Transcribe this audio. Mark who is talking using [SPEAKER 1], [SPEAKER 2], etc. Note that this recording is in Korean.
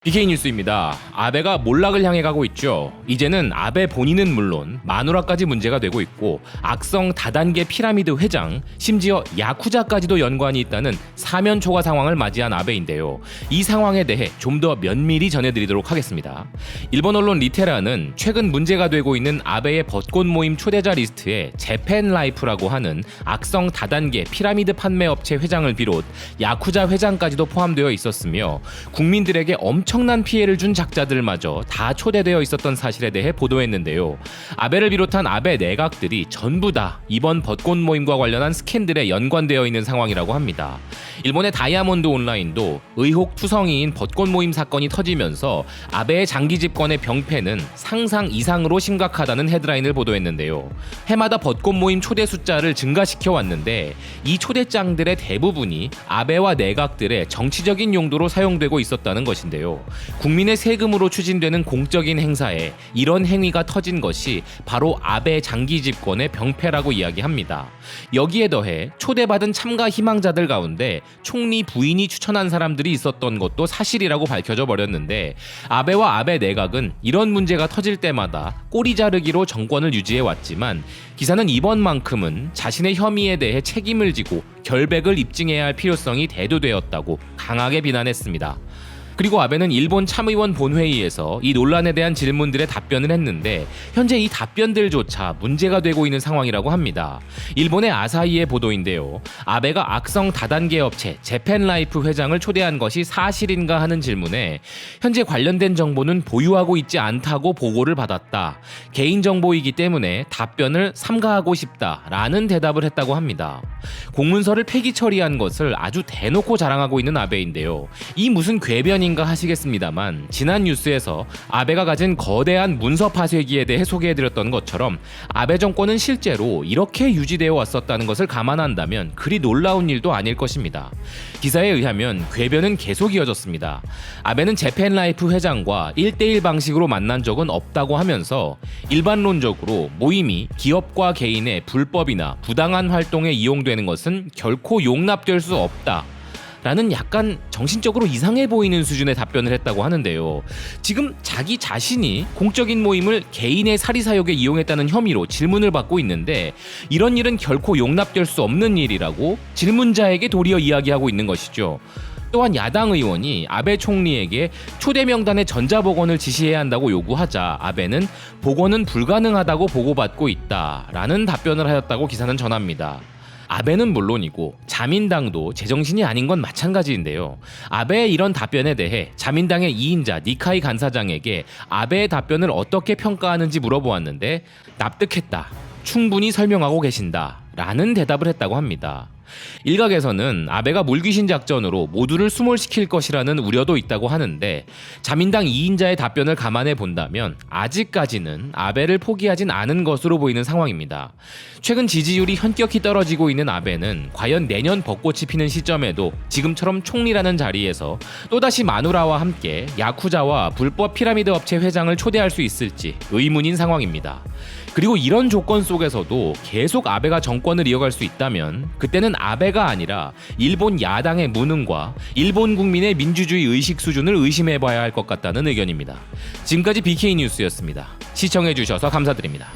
[SPEAKER 1] BK 뉴스입니다. 아베가 몰락을 향해 가고 있죠. 이제는 아베 본인은 물론 마누라까지 문제가 되고 있고 악성 다단계 피라미드 회장, 심지어 야쿠자까지도 연관이 있다는 사면초가 상황을 맞이한 아베인데요. 이 상황에 대해 좀 더 면밀히 전해드리도록 하겠습니다. 일본 언론 리테라는 최근 문제가 되고 있는 아베의 벚꽃 모임 초대자 리스트에 재팬라이프라고 하는 악성 다단계 피라미드 판매 업체 회장을 비롯 야쿠자 회장까지도 포함되어 있었으며 국민들에게 엄청난 피해를 준 작자들마저 다 초대되어 있었던 사실에 대해 보도했는데요. 아베를 비롯한 아베 내각들이 전부 다 이번 벚꽃 모임과 관련한 스캔들에 연관되어 있는 상황이라고 합니다. 일본의 다이아몬드 온라인도 의혹 투성이인 벚꽃 모임 사건이 터지면서 아베의 장기 집권의 병폐는 상상 이상으로 심각하다는 헤드라인을 보도했는데요. 해마다 벚꽃 모임 초대 숫자를 증가시켜 왔는데 이 초대장들의 대부분이 아베와 내각들의 정치적인 용도로 사용되고 있었다는 것인데요. 국민의 세금으로 추진되는 공적인 행사에 이런 행위가 터진 것이 바로 아베 장기 집권의 병폐라고 이야기합니다. 여기에 더해 초대받은 참가 희망자들 가운데 총리 부인이 추천한 사람들이 있었던 것도 사실이라고 밝혀져 버렸는데 아베와 아베 내각은 이런 문제가 터질 때마다 꼬리 자르기로 정권을 유지해 왔지만 기사는 이번만큼은 자신의 혐의에 대해 책임을 지고 결백을 입증해야 할 필요성이 대두되었다고 강하게 비난했습니다. 그리고 아베는 일본 참의원 본회의에서 이 논란에 대한 질문들에 답변을 했는데 현재 이 답변들조차 문제가 되고 있는 상황이라고 합니다. 일본의 아사히의 보도인데요. 아베가 악성 다단계 업체 재팬라이프 회장을 초대한 것이 사실인가 하는 질문에 현재 관련된 정보는 보유하고 있지 않다고 보고를 받았다. 개인정보이기 때문에 답변을 삼가하고 싶다라는 대답을 했다고 합니다. 공문서를 폐기 처리한 것을 아주 대놓고 자랑하고 있는 아베인데요. 이 무슨 궤변인가 하시겠습니다만 지난 뉴스에서 아베가 가진 거대한 문서 파쇄기에 대해 소개해드렸던 것처럼 아베 정권은 실제로 이렇게 유지되어 왔었다는 것을 감안한다면 그리 놀라운 일도 아닐 것입니다. 기사에 의하면 궤변은 계속 이어졌습니다. 아베는 재팬라이프 회장과 1대1 방식으로 만난 적은 없다고 하면서 일반론적으로 모임이 기업과 개인의 불법이나 부당한 활동에 이용되는 것은 결코 용납될 수 없다 라는 약간 정신적으로 이상해 보이는 수준의 답변을 했다고 하는데요. 지금 자기 자신이 공적인 모임을 개인의 사리사욕에 이용했다는 혐의로 질문을 받고 있는데 이런 일은 결코 용납될 수 없는 일이라고 질문자에게 도리어 이야기하고 있는 것이죠. 또한 야당 의원이 아베 총리에게 초대 명단의 전자복원을 지시해야 한다고 요구하자 아베는 복원은 불가능하다고 보고받고 있다라는 답변을 하였다고 기사는 전합니다. 아베는 물론이고 자민당도 제정신이 아닌 건 마찬가지인데요. 아베의 이런 답변에 대해 자민당의 2인자 니카이 간사장에게 아베의 답변을 어떻게 평가하는지 물어보았는데 납득했다. 충분히 설명하고 계신다. 라는 대답을 했다고 합니다. 일각에서는 아베가 물귀신 작전으로 모두를 수몰시킬 것이라는 우려도 있다고 하는데 자민당 2인자의 답변을 감안해 본다면 아직까지는 아베를 포기하진 않은 것으로 보이는 상황입니다. 최근 지지율이 현격히 떨어지고 있는 아베는 과연 내년 벚꽃이 피는 시점에도 지금처럼 총리라는 자리에서 또다시 마누라와 함께 야쿠자와 불법 피라미드 업체 회장을 초대할 수 있을지 의문인 상황입니다. 그리고 이런 조건 속에서도 계속 아베가 정권을 이어갈 수 있다면 그때는 아베가 아니라 일본 야당의 무능과 일본 국민의 민주주의 의식 수준을 의심해봐야 할 것 같다는 의견입니다. 지금까지 BK 뉴스였습니다. 시청해주셔서 감사드립니다.